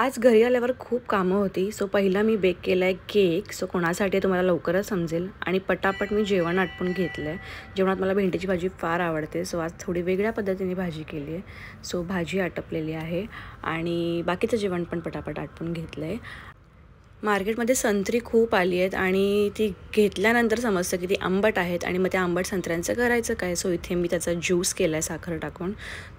आज घरी आल्यावर खूप कामं होती. सो पहिला मी बेक केला आहे केक. सो कोणासाठी आहे तुम्हाला लवकरच समजेल. आणि पटापट मी जेवण आटपून घेतलं आहे. जेवणात मला भेंडीची भाजी फार आवडते. सो आज थोडी वेगळ्या पद्धतीने भाजी केली आहे. सो भाजी आटपलेली आहे आणि बाकीचं जेवण पण पटापट आटपून घेतलं आहे. मार्केटमध्ये संत्री खूप आली आहेत आणि ती घेतल्यानंतर समजतं की ती आंबट आहेत आणि मग त्या आंबट संत्र्यांचं करायचं काय. सो इथे मी त्याचा ज्यूस केला आहे साखर टाकून.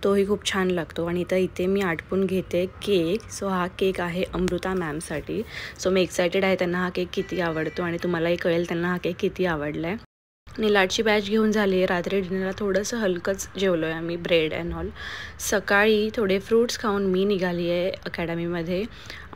तोही खूप छान लागतो. आणि इथे मी आटपून घेते केक. सो हा केक आहे अमृता मॅमसाठी. सो मी एक्सायटेड आहे त्यांना हा केक किती आवडतो आणि तुम्हालाही कळेल त्यांना हा केक किती आवडला आहे. निलाटची बॅच घेऊन झाली आहे. रात्री डिनरला थोडंसं हलकंच जेवलो आहे आम्ही, ब्रेड अँड ऑल. सकाळी थोडे फ्रूट्स खाऊन मी निघाली आहे अकॅडमीमध्ये.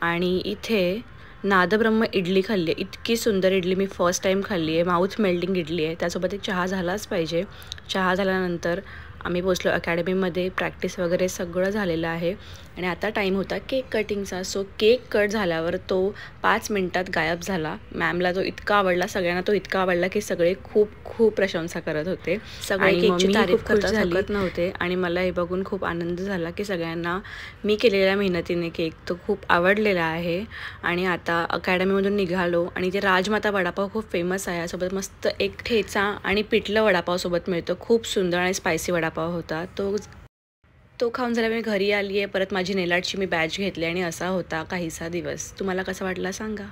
आणि इथे नादब्रह्म इडली खाल्ली आहे. इतकी सुंदर इडली मी फर्स्ट टाईम खाल्ली आहे. माउथ मेल्टिंग इडली आहे. त्यासोबत एक चहा झालाच पाहिजे. चहा झाल्यानंतर आम्ही पोचलो अकॅडमीमध्ये. प्रॅक्टिस वगैरे सगळं झालेलं आहे आणि आता टाईम होता केक कटिंगचा. सो केक कट झाल्यावर तो 5 मिनटात गायब झाला. मॅमला तो इतका आवडला, सगळ्यांना तो इतका आवडला की सगळे खूप खूप प्रशंसा करत होते. सगळे केकची तारीफ करता शकत नव्हते आणि मला हे बघून खूप आनंद झाला की सगळ्यांना मी केलेल्या मेहनतीने केक तो खूप आवडलेला आहे. आणि आता अकॅडमीमधून निघालो आणि ते राजमाता वडापाव खूप फेमस आहे. यासोबत मस्त एक ठेचा आणि पिठलं वडापावसोबत मिळतो. खूप सुंदर आणि स्पायसी वडापाव होता. तो खाऊन झाल्यावर मी घरी आली आहे. परत माझी नेल आर्टची मी बॅच घेतली आणि असा होता काहीसा दिवस. तुम्हाला कसा वाटला सांगा.